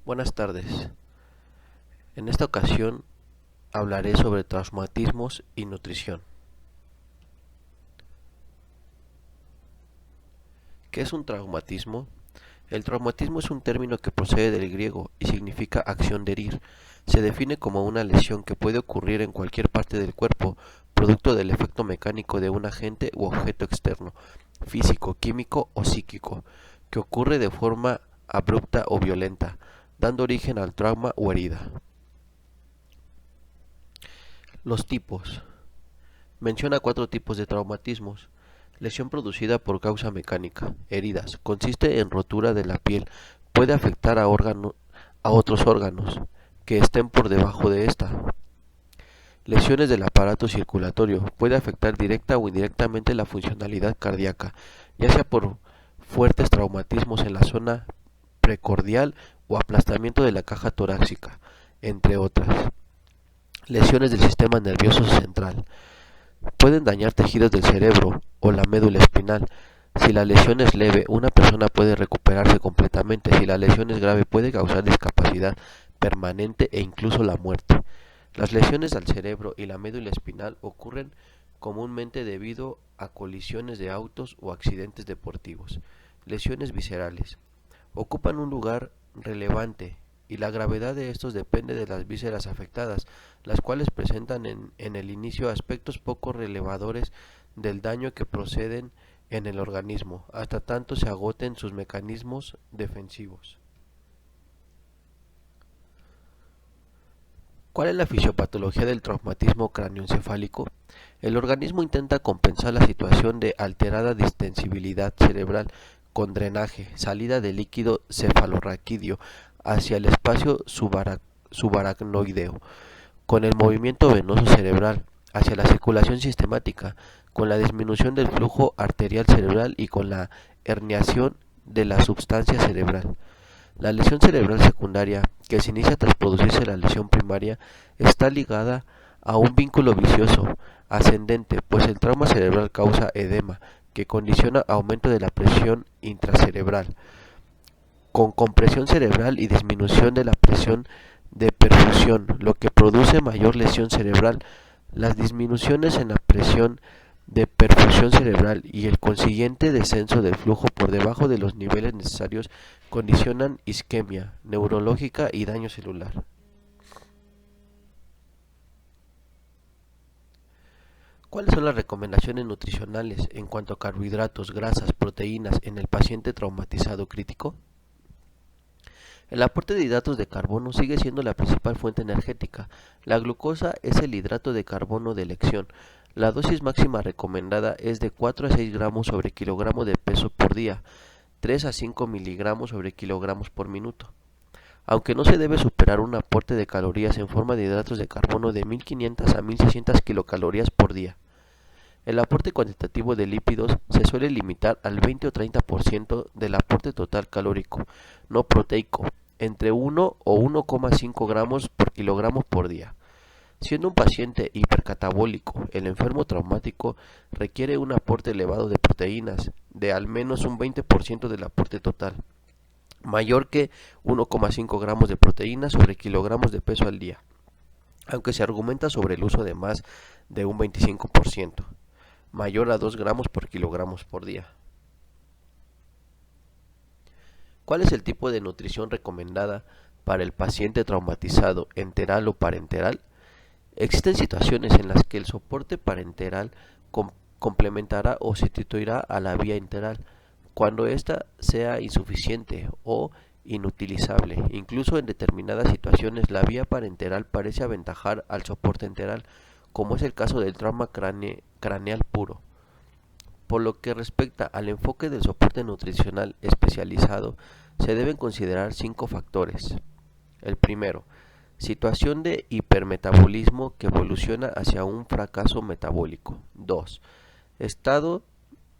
Buenas tardes. En esta ocasión hablaré sobre traumatismos y nutrición. ¿Qué es un traumatismo? El traumatismo es un término que procede del griego y significa acción de herir. Se define como una lesión que puede ocurrir en cualquier parte del cuerpo, producto del efecto mecánico de un agente u objeto externo, físico, químico o psíquico, que ocurre de forma abrupta o violenta, dando origen al trauma o herida. Los tipos. Menciona 4 tipos de traumatismos. Lesión producida por causa mecánica. Heridas. Consiste en rotura de la piel. Puede afectar a otros órganos que estén por debajo de esta. Lesiones del aparato circulatorio. Puede afectar directa o indirectamente la funcionalidad cardíaca, ya sea por fuertes traumatismos en la zona precordial o aplastamiento de la caja torácica, entre otras. Lesiones del sistema nervioso central. Pueden dañar tejidos del cerebro o la médula espinal. Si la lesión es leve, una persona puede recuperarse completamente. Si la lesión es grave, puede causar discapacidad permanente e incluso la muerte. Las lesiones al cerebro y la médula espinal ocurren comúnmente debido a colisiones de autos o accidentes deportivos. Lesiones viscerales. Ocupan un lugar relevante y la gravedad de estos depende de las vísceras afectadas, las cuales presentan en el inicio aspectos poco relevadores del daño que proceden en el organismo, hasta tanto se agoten sus mecanismos defensivos. ¿Cuál es la fisiopatología del traumatismo cráneoencefálico? El organismo intenta compensar la situación de alterada distensibilidad cerebral con drenaje, salida de líquido cefalorraquídeo hacia el espacio subaracnoideo, con el movimiento venoso cerebral hacia la circulación sistemática, con la disminución del flujo arterial cerebral y con la herniación de la substancia cerebral. La lesión cerebral secundaria, que se inicia tras producirse la lesión primaria, está ligada a un vínculo vicioso ascendente, pues el trauma cerebral causa edema, que condiciona aumento de la presión intracerebral, con compresión cerebral y disminución de la presión de perfusión, lo que produce mayor lesión cerebral. Las disminuciones en la presión de perfusión cerebral y el consiguiente descenso del flujo por debajo de los niveles necesarios condicionan isquemia neurológica y daño celular. ¿Cuáles son las recomendaciones nutricionales en cuanto a carbohidratos, grasas, proteínas en el paciente traumatizado crítico? El aporte de hidratos de carbono sigue siendo la principal fuente energética. La glucosa es el hidrato de carbono de elección. La dosis máxima recomendada es de 4 a 6 gramos sobre kilogramo de peso por día, 3 a 5 miligramos sobre kilogramos por minuto. Aunque no se debe superar un aporte de calorías en forma de hidratos de carbono de 1500 a 1600 kilocalorías por día. El aporte cuantitativo de lípidos se suele limitar al 20 o 30% del aporte total calórico no proteico, entre 1 o 1,5 gramos por kilogramo por día. Siendo un paciente hipercatabólico, el enfermo traumático requiere un aporte elevado de proteínas de al menos un 20% del aporte total, mayor que 1,5 gramos de proteínas sobre kilogramos de peso al día, aunque se argumenta sobre el uso de más de un 25%, mayor a 2 gramos por kilogramos por día. ¿Cuál es el tipo de nutrición recomendada para el paciente traumatizado enteral o parenteral? Existen situaciones en las que el soporte parenteral complementará o sustituirá a la vía enteral, cuando ésta sea insuficiente o inutilizable. Incluso en determinadas situaciones la vía parenteral parece aventajar al soporte enteral, como es el caso del trauma craneal puro. Por lo que respecta al enfoque del soporte nutricional especializado, se deben considerar 5 factores. El primero, situación de hipermetabolismo que evoluciona hacia un fracaso metabólico. 2. Estado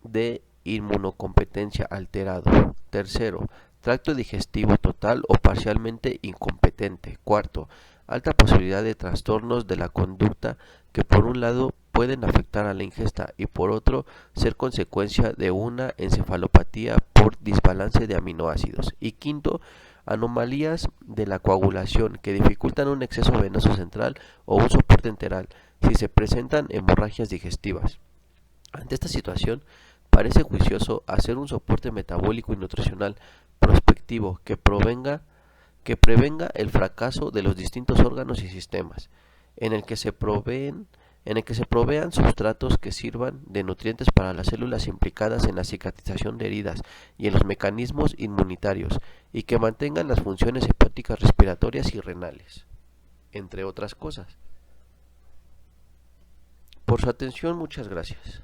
de inmunocompetencia alterado. Tercero, tracto digestivo total o parcialmente incompetente. Cuarto, alta posibilidad de trastornos de la conducta que por un lado pueden afectar a la ingesta y por otro ser consecuencia de una encefalopatía por desbalance de aminoácidos. Y quinto, anomalías de la coagulación que dificultan un exceso venoso central o un soporte enteral si se presentan hemorragias digestivas. Ante esta situación, parece juicioso hacer un soporte metabólico y nutricional prospectivo que prevenga el fracaso de los distintos órganos y sistemas, en el que se provean sustratos que sirvan de nutrientes para las células implicadas en la cicatrización de heridas y en los mecanismos inmunitarios, y que mantengan las funciones hepáticas, respiratorias y renales, entre otras cosas. Por su atención, muchas gracias.